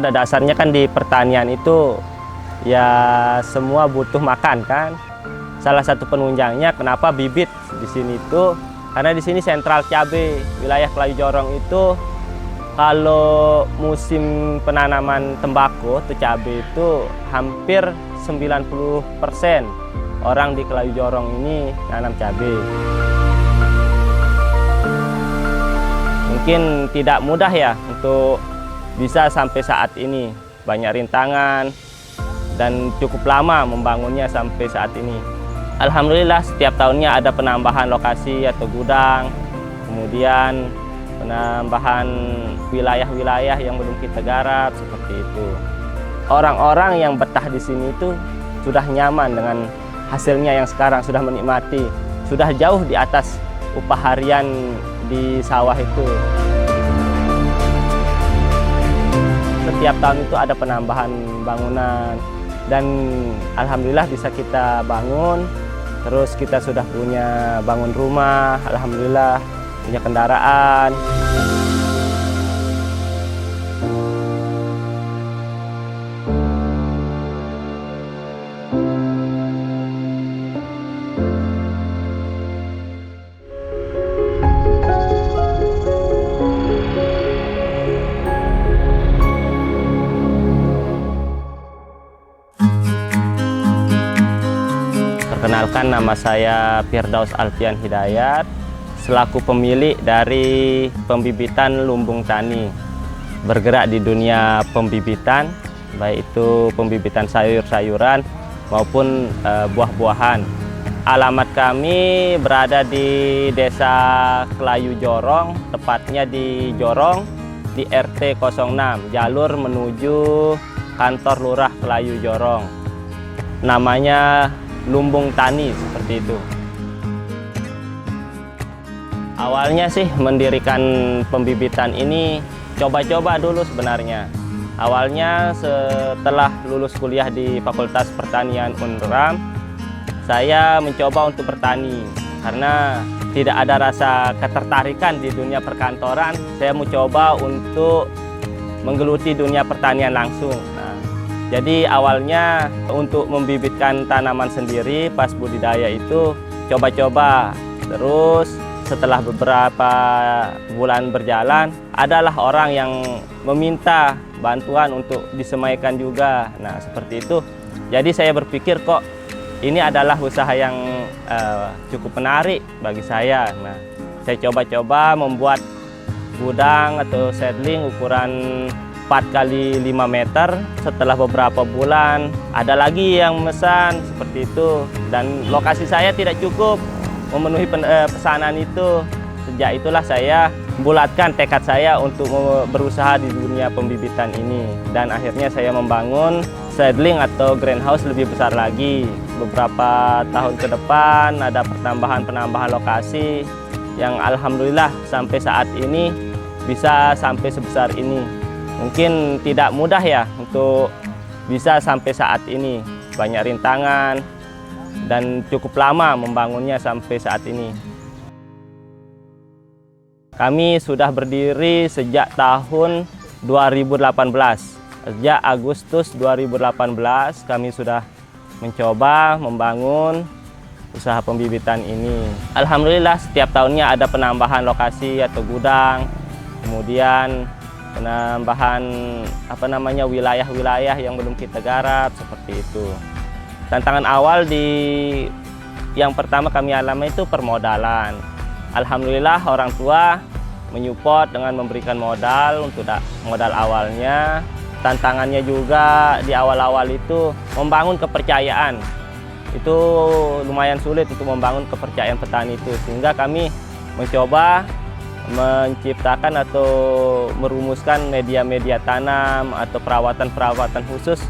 pada dasarnya kan di pertanian itu ya semua butuh makan kan. Salah satu penunjangnya kenapa bibit di sini itu karena di sini sentral cabai. Wilayah Kelayu Jorong itu kalau musim penanaman tembakau atau cabai itu hampir 90% orang di Kelayu Jorong ini nanam cabai. Mungkin tidak mudah ya untuk bisa sampai saat ini. Banyak rintangan dan cukup lama membangunnya sampai saat ini. Alhamdulillah setiap tahunnya ada penambahan lokasi atau gudang, kemudian penambahan wilayah-wilayah yang belum kita garap seperti itu. Orang-orang yang betah di sini itu sudah nyaman dengan hasilnya yang sekarang, sudah menikmati, sudah jauh di atas upah harian di sawah itu. Setiap tahun itu ada penambahan bangunan dan alhamdulillah bisa kita bangun. Terus kita sudah punya bangun rumah, alhamdulillah punya kendaraan. Perkenalkan, nama saya Firdaus Alfian Hidayat, selaku pemilik dari pembibitan Lumbung Tani. Bergerak di dunia pembibitan, baik itu pembibitan sayur-sayuran maupun buah-buahan. Alamat kami berada di Desa Kelayu Jorong, tepatnya di Jorong, di RT 06, jalur menuju kantor Lurah Kelayu Jorong. Namanya Lumbung Tani, seperti itu. Awalnya sih mendirikan pembibitan ini coba-coba dulu sebenarnya. Awalnya setelah lulus kuliah di Fakultas Pertanian UNRAM, saya mencoba untuk bertani. Karena tidak ada rasa ketertarikan di dunia perkantoran, saya mencoba untuk menggeluti dunia pertanian langsung. Jadi awalnya untuk membibitkan tanaman sendiri pas budidaya itu coba-coba. Terus setelah beberapa bulan berjalan, adalah orang yang meminta bantuan untuk disemaikan juga. Nah seperti itu. Jadi saya berpikir kok ini adalah usaha yang cukup menarik bagi saya. Nah saya coba-coba membuat gudang atau seedling ukuran 4 kali 5 meter. Setelah beberapa bulan ada lagi yang memesan seperti itu, dan lokasi saya tidak cukup memenuhi pesanan itu. Sejak itulah saya bulatkan tekad saya untuk berusaha di dunia pembibitan ini, dan akhirnya saya membangun seedling atau greenhouse lebih besar lagi. Beberapa tahun ke depan ada penambahan lokasi yang alhamdulillah sampai saat ini bisa sampai sebesar ini. Mungkin tidak mudah ya untuk bisa sampai saat ini. Banyak rintangan dan cukup lama membangunnya sampai saat ini. Kami sudah berdiri sejak tahun 2018. Sejak Agustus 2018 kami sudah mencoba membangun usaha pembibitan ini. Alhamdulillah setiap tahunnya ada penambahan lokasi atau gudang, kemudian penambahan wilayah-wilayah yang belum kita garap seperti itu. Tantangan awal yang pertama kami alami itu permodalan. Alhamdulillah orang tua menyupport dengan memberikan modal untuk modal awalnya. Tantangannya juga di awal-awal itu membangun kepercayaan. Itu lumayan sulit untuk membangun kepercayaan petani itu, sehingga kami mencoba menciptakan atau merumuskan media-media tanam atau perawatan-perawatan khusus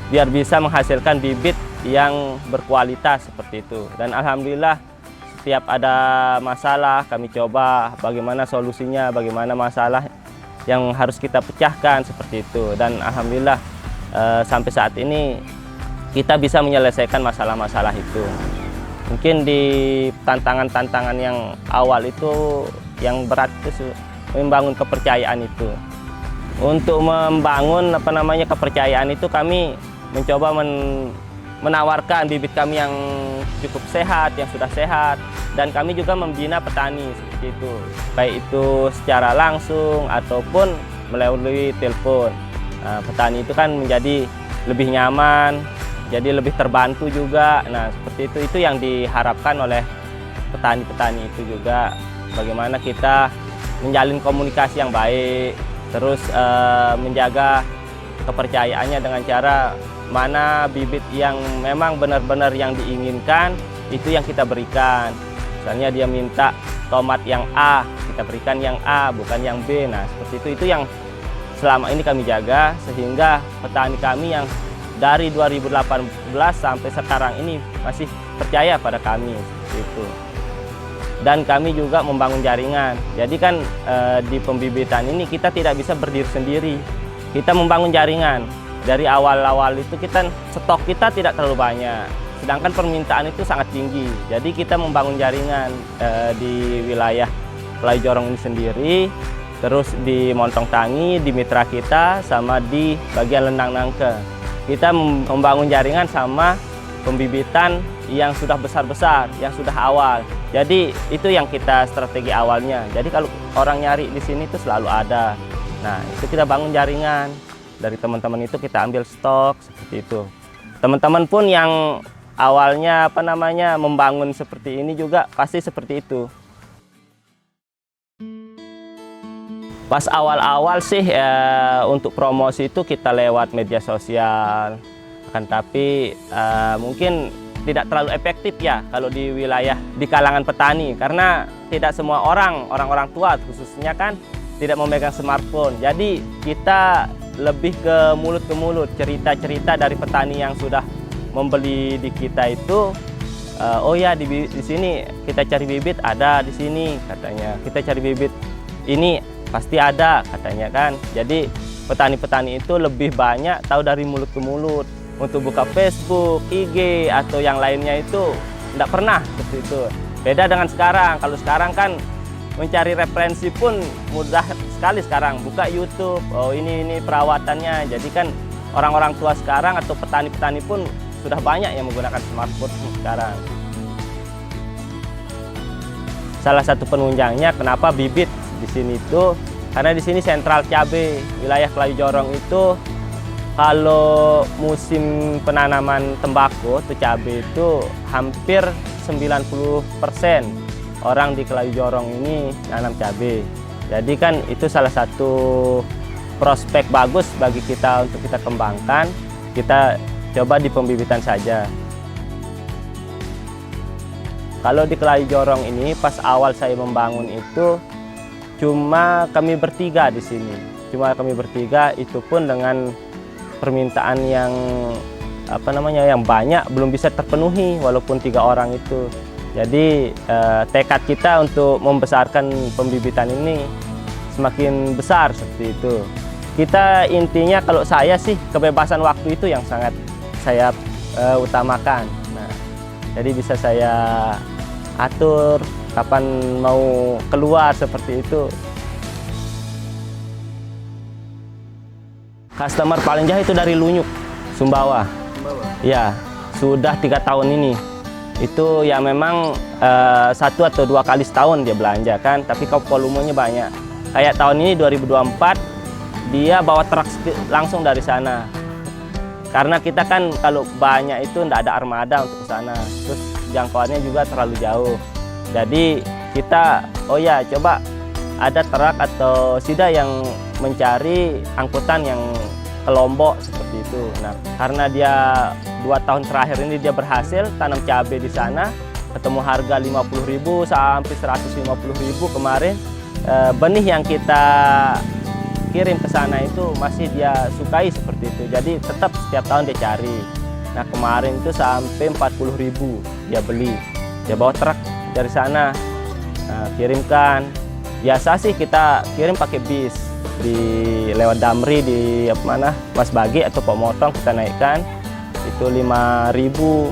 biar bisa menghasilkan bibit yang berkualitas seperti itu. Dan alhamdulillah setiap ada masalah kami coba bagaimana solusinya, bagaimana masalah yang harus kita pecahkan seperti itu. Dan alhamdulillah sampai saat ini kita bisa menyelesaikan masalah-masalah itu. Mungkin di tantangan-tantangan yang awal itu yang berat itu membangun kepercayaan itu. Untuk membangun kepercayaan itu kami mencoba menawarkan bibit kami yang cukup sehat, yang sudah sehat, dan kami juga membina petani seperti itu, baik itu secara langsung ataupun melalui telepon. Nah, petani itu kan menjadi lebih nyaman, jadi lebih terbantu juga. Nah, seperti itu yang diharapkan oleh petani-petani itu juga. Bagaimana kita menjalin komunikasi yang baik, terus menjaga kepercayaannya dengan cara mana bibit yang memang benar-benar yang diinginkan, itu yang kita berikan. Misalnya dia minta tomat yang A, kita berikan yang A, bukan yang B. Nah, seperti itu yang selama ini kami jaga, sehingga petani kami yang dari 2018 sampai sekarang ini masih percaya pada kami, seperti itu. Dan kami juga membangun jaringan. Jadi kan di pembibitan ini kita tidak bisa berdiri sendiri, kita membangun jaringan. Dari awal-awal itu stok kita tidak terlalu banyak, sedangkan permintaan itu sangat tinggi. Jadi kita membangun jaringan di wilayah Kelayu Jorong ini sendiri, terus di Montong Tangi, di mitra kita, sama di bagian Lendang Nangke. Kita membangun jaringan sama pembibitan yang sudah besar-besar, yang sudah awal. Jadi itu yang kita strategi awalnya. Jadi kalau orang nyari di sini itu selalu ada. Nah, itu kita bangun jaringan. Dari teman-teman itu kita ambil stok seperti itu. Teman-teman pun yang awalnya membangun seperti ini juga pasti seperti itu. Pas awal-awal sih untuk promosi itu kita lewat media sosial, kan, tapi mungkin tidak terlalu efektif ya kalau di wilayah di kalangan petani, karena tidak semua orang-orang tua khususnya kan tidak memegang smartphone. Jadi kita lebih ke mulut, cerita-cerita dari petani yang sudah membeli di kita itu. Oh ya, di sini kita cari bibit ada di sini katanya. Kita cari bibit ini pasti ada katanya kan. Jadi petani-petani itu lebih banyak tahu dari mulut ke mulut. Untuk buka Facebook, IG atau yang lainnya itu tidak pernah seperti itu. Beda dengan sekarang. Kalau sekarang kan mencari referensi pun mudah sekali sekarang. Buka YouTube, oh ini perawatannya. Jadi kan orang-orang tua sekarang atau petani-petani pun sudah banyak yang menggunakan smartphone sekarang. Salah satu penunjangnya kenapa bibit di sini itu karena di sini sentral cabai. Wilayah Kelayu Jorong itu kalau musim penanaman tembakau atau cabai itu hampir 90% orang di Kelayu Jorong ini nanam cabai. Jadi kan itu salah satu prospek bagus bagi kita untuk kita kembangkan. Kita coba di pembibitan saja. Kalau di Kelayu Jorong ini pas awal saya membangun itu cuma kami bertiga di sini. Cuma kami bertiga, itu pun dengan permintaan yang yang banyak belum bisa terpenuhi walaupun 3 orang itu. Jadi tekad kita untuk membesarkan pembibitan ini semakin besar seperti itu. Kita intinya kalau saya sih kebebasan waktu itu yang sangat saya utamakan. Nah, jadi bisa saya atur kapan mau keluar seperti itu. Customer paling jauh itu dari Lunyuk, Sumbawa. Ya, sudah 3 tahun ini. Itu ya memang 1 atau 2 kali setahun dia belanja kan, tapi kalau volumenya banyak. Kayak tahun ini 2024 dia bawa truk langsung dari sana. Karena kita kan kalau banyak itu tidak ada armada untuk ke sana. Terus jangkauannya juga terlalu jauh. Jadi kita coba ada truk atau sida yang mencari angkutan yang ke Lombok seperti itu. Nah, karena dia 2 tahun terakhir ini dia berhasil tanam cabai di sana, ketemu harga 50.000 sampai 150.000 kemarin. Benih yang kita kirim ke sana itu masih dia sukai seperti itu. Jadi tetap setiap tahun dia cari. Nah, kemarin itu sampai 40.000 dia beli. Dia bawa truk dari sana, kirimkan. Biasa sih kita kirim pakai bis lewat Damri di Mas Bagi atau Pemotong kita naikkan. Itu 5.000,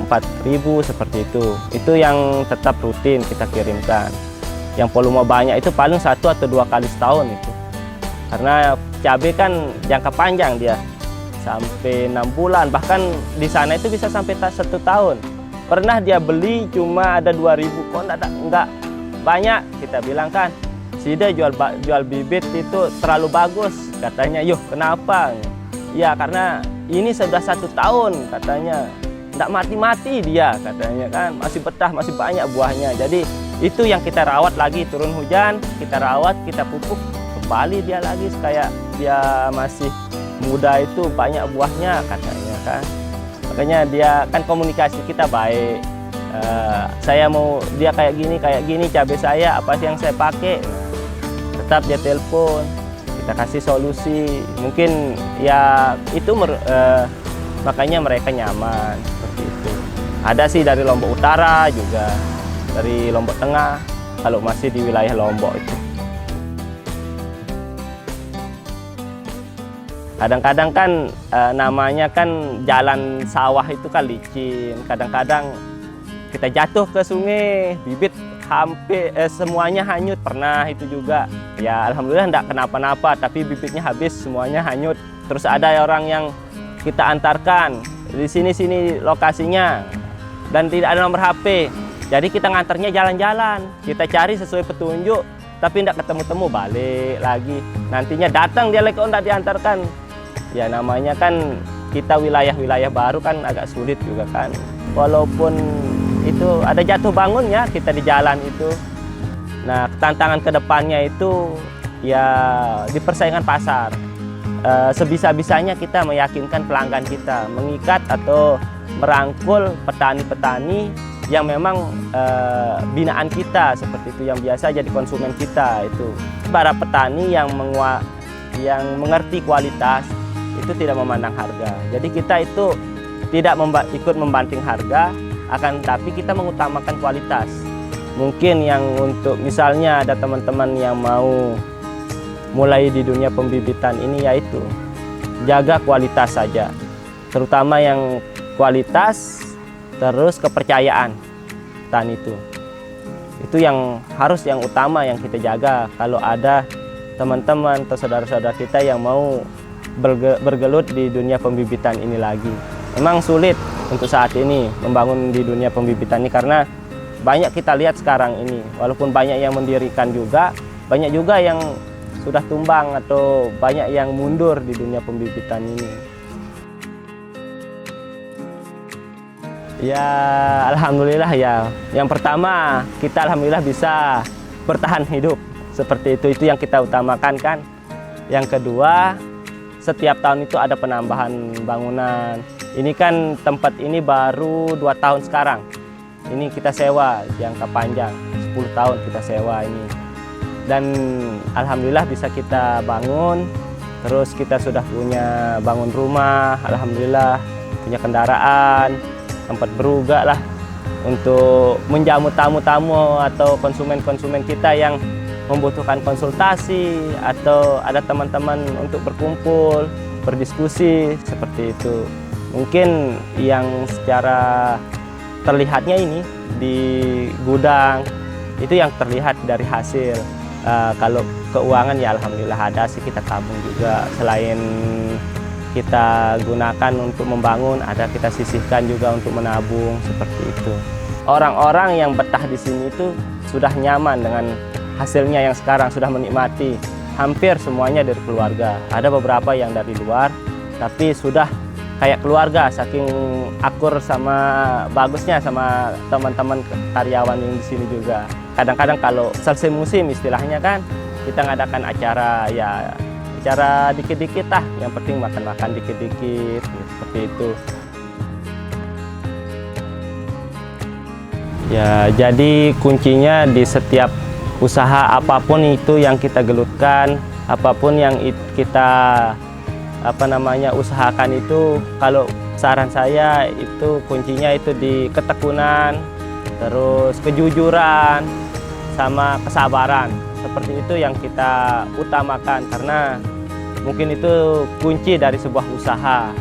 4.000 seperti itu. Itu yang tetap rutin kita kirimkan. Yang volume banyak itu paling 1 atau 2 kali setahun itu. Karena cabai kan jangka panjang dia, sampai 6 bulan, bahkan di sana itu bisa sampai 1 tahun. Pernah dia beli cuma ada 2.000, kok enggak banyak. Kita bilang kan, Sida jual bibit itu terlalu bagus, katanya. Yuh, kenapa? Ya karena ini sudah 1 tahun, katanya. Enggak mati-mati dia, katanya kan, masih betah, masih banyak buahnya. Jadi itu yang kita rawat lagi, turun hujan, kita rawat, kita pupuk, kembali dia lagi kayak dia masih muda, itu banyak buahnya, katanya kan. Makanya dia kan komunikasi kita baik. Saya mau dia kayak gini cabai saya, apa sih yang saya pakai. Tetap dia telepon, kita kasih solusi. Mungkin ya itu makanya mereka nyaman seperti itu. Ada sih dari Lombok Utara juga, dari Lombok Tengah, kalau masih di wilayah Lombok itu. Kadang-kadang kan namanya kan jalan sawah itu kan licin. Kadang-kadang kita jatuh ke sungai, bibit hampir semuanya hanyut. Pernah itu juga. Ya alhamdulillah enggak kenapa-napa, tapi bibitnya habis, semuanya hanyut. Terus ada orang yang kita antarkan di sini lokasinya dan tidak ada nomor HP. Jadi kita nganternya jalan-jalan, kita cari sesuai petunjuk, tapi tidak ketemu-temu, balik lagi. Nantinya datang dia lagi, kok tidak diantarkan. Ya namanya kan kita wilayah-wilayah baru kan agak sulit juga kan. Walaupun itu ada jatuh bangunnya kita di jalan itu. Nah tantangan kedepannya itu ya di persaingan pasar. Sebisa-bisanya kita meyakinkan pelanggan kita, mengikat atau merangkul petani-petani yang memang binaan kita, seperti itu, yang biasa jadi konsumen kita itu. Para petani yang mengerti kualitas itu tidak memandang harga. Jadi kita itu tidak ikut membanting harga, akan tapi kita mengutamakan kualitas. Mungkin yang untuk misalnya ada teman-teman yang mau mulai di dunia pembibitan ini, yaitu jaga kualitas saja, terutama yang kualitas. Terus kepercayaan petani itu yang harus, yang utama yang kita jaga. Kalau ada teman-teman atau saudara-saudara kita yang mau bergelut di dunia pembibitan ini lagi, memang sulit untuk saat ini membangun di dunia pembibitan ini, karena banyak kita lihat sekarang ini, walaupun banyak yang mendirikan juga, banyak juga yang sudah tumbang atau banyak yang mundur di dunia pembibitan ini. Ya alhamdulillah ya. Yang pertama kita alhamdulillah bisa bertahan hidup, seperti itu yang kita utamakan kan. Yang kedua, setiap tahun itu ada penambahan bangunan. Ini kan tempat ini baru 2 tahun sekarang. Ini kita sewa jangka panjang, 10 tahun kita sewa ini. Dan alhamdulillah bisa kita bangun. Terus kita sudah punya bangun rumah, alhamdulillah, punya kendaraan, tempat berugak lah untuk menjamu tamu-tamu atau konsumen-konsumen kita yang membutuhkan konsultasi, atau ada teman-teman untuk berkumpul, berdiskusi, seperti itu. Mungkin yang secara terlihatnya ini di gudang, itu yang terlihat dari hasil. Kalau keuangan ya alhamdulillah ada sih, kita tabung juga. Selain kita gunakan untuk membangun, ada kita sisihkan juga untuk menabung, seperti itu. Orang-orang yang betah di sini itu sudah nyaman dengan hasilnya yang sekarang, sudah menikmati. Hampir semuanya dari keluarga. Ada beberapa yang dari luar, tapi sudah kayak keluarga, saking akur sama bagusnya sama teman-teman karyawan yang di sini juga. Kadang-kadang kalau selesai musim istilahnya kan, kita ngadakan acara, ya acara dikit-dikit lah, yang penting makan-makan dikit-dikit, seperti itu. Ya, jadi kuncinya di setiap usaha apapun itu yang kita gelutkan, apapun yang kita usahakan itu, kalau saran saya itu kuncinya itu di ketekunan, terus kejujuran, sama kesabaran. Seperti itu yang kita utamakan, karena mungkin itu kunci dari sebuah usaha.